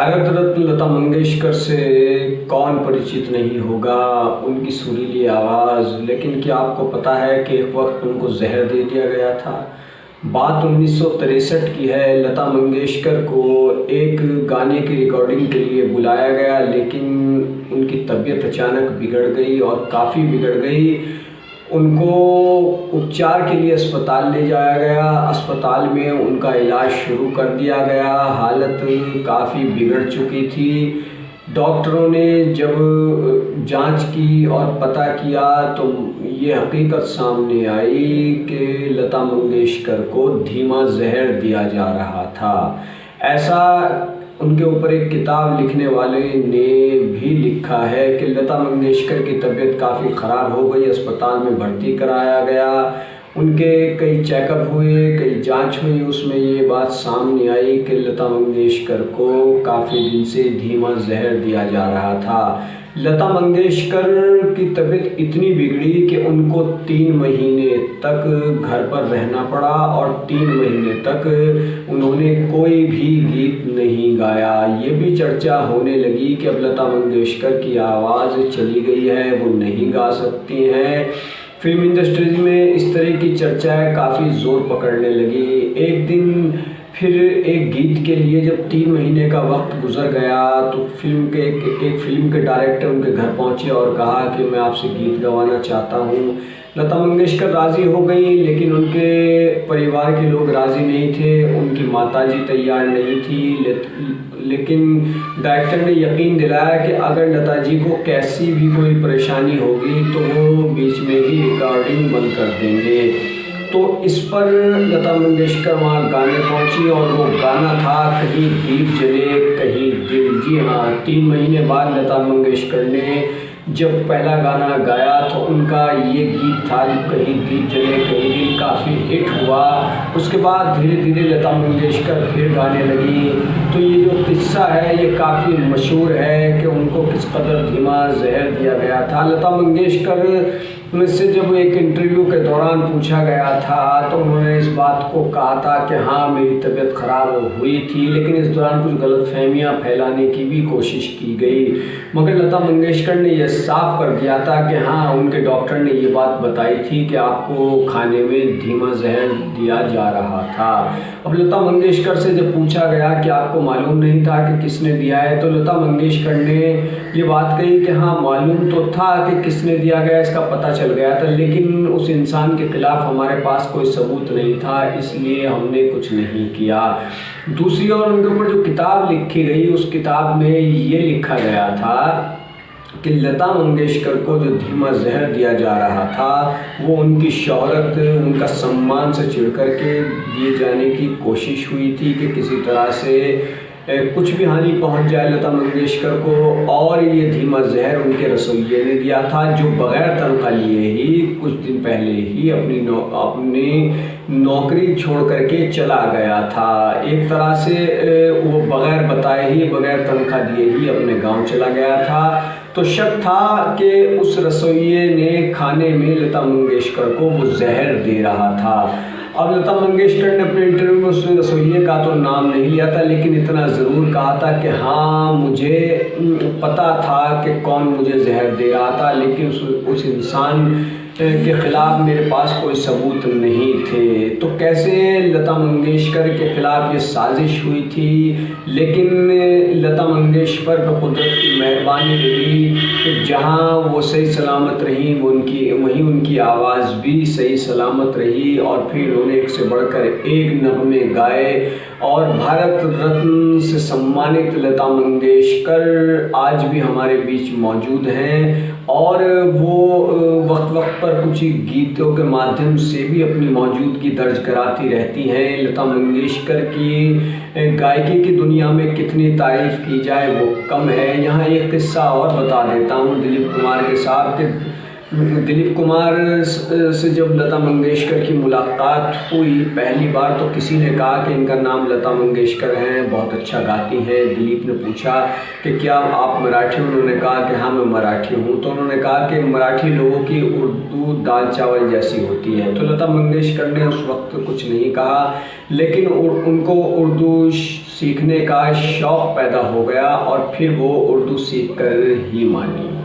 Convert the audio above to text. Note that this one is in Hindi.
भारत रत्न लता मंगेशकर से कौन परिचित नहीं होगा। उनकी सुरीली आवाज़। लेकिन क्या आपको पता है कि एक वक्त उनको जहर दे दिया गया था। बात 1963 की है। लता मंगेशकर को एक गाने की रिकॉर्डिंग के लिए बुलाया गया, लेकिन उनकी तबीयत अचानक बिगड़ गई और काफ़ी बिगड़ गई। उनको उपचार के लिए अस्पताल ले जाया गया। अस्पताल में उनका इलाज शुरू कर दिया गया। हालत काफ़ी बिगड़ चुकी थी। डॉक्टरों ने जब जांच की और पता किया तो ये हकीकत सामने आई कि लता मंगेशकर को धीमा जहर दिया जा रहा था। ऐसा उनके ऊपर एक किताब लिखने वाले ने भी लिखा है कि लता मंगेशकर की तबीयत काफ़ी ख़राब हो गई, अस्पताल में भर्ती कराया गया। उनके कई चेकअप हुए, कई जांच हुई, उसमें ये बात सामने आई कि लता मंगेशकर को काफ़ी दिन से धीमा जहर दिया जा रहा था। लता मंगेशकर की तबीयत इतनी बिगड़ी कि उनको 3 महीने तक घर पर रहना पड़ा और 3 महीने तक उन्होंने कोई भी गीत नहीं गाया। ये भी चर्चा होने लगी कि अब लता मंगेशकर की आवाज़ चली गई है, वो नहीं गा सकती हैं। फिल्म इंडस्ट्री में इस तरह की चर्चाएं काफ़ी ज़ोर पकड़ने लगी। एक दिन फिर एक गीत के लिए जब 3 महीने का वक्त गुजर गया तो एक फिल्म के डायरेक्टर उनके घर पहुंचे और कहा कि मैं आपसे गीत गवाना चाहता हूं। लता मंगेशकर राज़ी हो गई, लेकिन उनके परिवार के लोग राज़ी नहीं थे। उनकी माताजी तैयार नहीं थी। लेकिन डायरेक्टर ने यकीन दिलाया कि अगर लता जी को कैसी भी कोई परेशानी होगी तो वो बीच में ही रिकॉर्डिंग बंद कर देंगे। तो इस पर लता मंगेशकर वहाँ गाने पहुँची और वो गाना था कहीं दीप जले कहीं दिल। जी हाँ, 3 महीने बाद लता मंगेशकर ने जब पहला गाना गाया तो उनका ये गीत था कहीं दीप जले कहीं दिल, काफ़ी हिट हुआ। उसके बाद धीरे धीरे लता मंगेशकर फिर गाने लगी। तो ये जो किस्सा है ये काफ़ी मशहूर है कि उनको किस कदर धीमा जहर दिया गया था। लता मंगेशकर से जब एक इंटरव्यू के दौरान पूछा गया था तो उन्होंने इस बात को कहा था कि हाँ मेरी तबीयत ख़राब हुई थी, लेकिन इस दौरान कुछ गलतफहमियां फैलाने की भी कोशिश की गई। मगर लता मंगेशकर ने यह साफ कर दिया था कि हाँ उनके डॉक्टर ने ये बात बताई थी कि आपको खाने में धीमा जहर दिया जा रहा था। अब लता मंगेशकर से जब पूछा गया कि आपको मालूम नहीं था कि किसने दिया है, तो लता मंगेशकर ने ये बात कही कि हाँ मालूम तो था कि किसने दिया गया, इसका पता चल गया था, लेकिन उस इंसान के खिलाफ हमारे पास कोई सबूत नहीं था, इसलिए हमने कुछ नहीं किया। दूसरी ओर उनके ऊपर जो किताब लिखी गई उस किताब में ये लिखा गया था कि लता मंगेशकर को जो धीमा जहर दिया जा रहा था वो उनकी शोहरत, उनका सम्मान से चिढ़ करके दिए जाने की कोशिश हुई थी कि किसी तरह से कुछ भी हानि पहुंच जाए लता मंगेशकर को। और ये धीमा जहर उनके रसोइये ने दिया था, जो बगैर तनख्वाह लिए ही कुछ दिन पहले ही अपनी नौकरी छोड़ करके चला गया था। एक तरह से वो बगैर बताए ही, बगैर तनख्वाह दिए ही अपने गांव चला गया था। तो शक था कि उस रसोइये ने खाने में लता मंगेशकर को वो जहर दे रहा था। अब लता मंगेशकर ने अपने इंटरव्यू में उस रसोइये का तो नाम नहीं लिया था, लेकिन इतना ज़रूर कहा था कि हाँ मुझे पता था कि कौन मुझे जहर दे रहा था, लेकिन उस इंसान के ख़िलाफ़ मेरे पास कोई सबूत नहीं थे। तो कैसे लता मंगेशकर के ख़िलाफ़ ये साजिश हुई थी, लेकिन लता मंगेशकर पर कुदरत की मेहरबानी रही कि जहाँ वो सही सलामत रही वहीं उनकी आवाज़ भी सही सलामत रही। और फिर उन्होंने एक से बढ़कर एक नगमे गाए और भारत रत्न से सम्मानित लता मंगेशकर आज भी हमारे बीच मौजूद हैं। और वो वक्त वक्त पर कुछ गीतों के माध्यम से भी अपनी मौजूदगी दर्ज कराती रहती हैं। लता मंगेशकर की गायकी की दुनिया में कितनी तारीफ़ की जाए वो कम है। यहाँ एक किस्सा और बता देता हूँ दिलीप कुमार के साथ कि दिलीप कुमार से जब लता मंगेशकर की मुलाकात हुई पहली बार, तो किसी ने कहा कि इनका नाम लता मंगेशकर हैं, बहुत अच्छा गाती हैं। दिलीप ने पूछा कि क्या आप मराठी? उन्होंने कहा कि हाँ मैं मराठी हूँ। तो उन्होंने कहा कि मराठी लोगों की उर्दू दाल चावल जैसी होती है। तो लता मंगेशकर ने उस वक्त कुछ नहीं कहा, लेकिन उनको उर्दू सीखने का शौक़ पैदा हो गया और फिर वो उर्दू सीख कर ही मानी।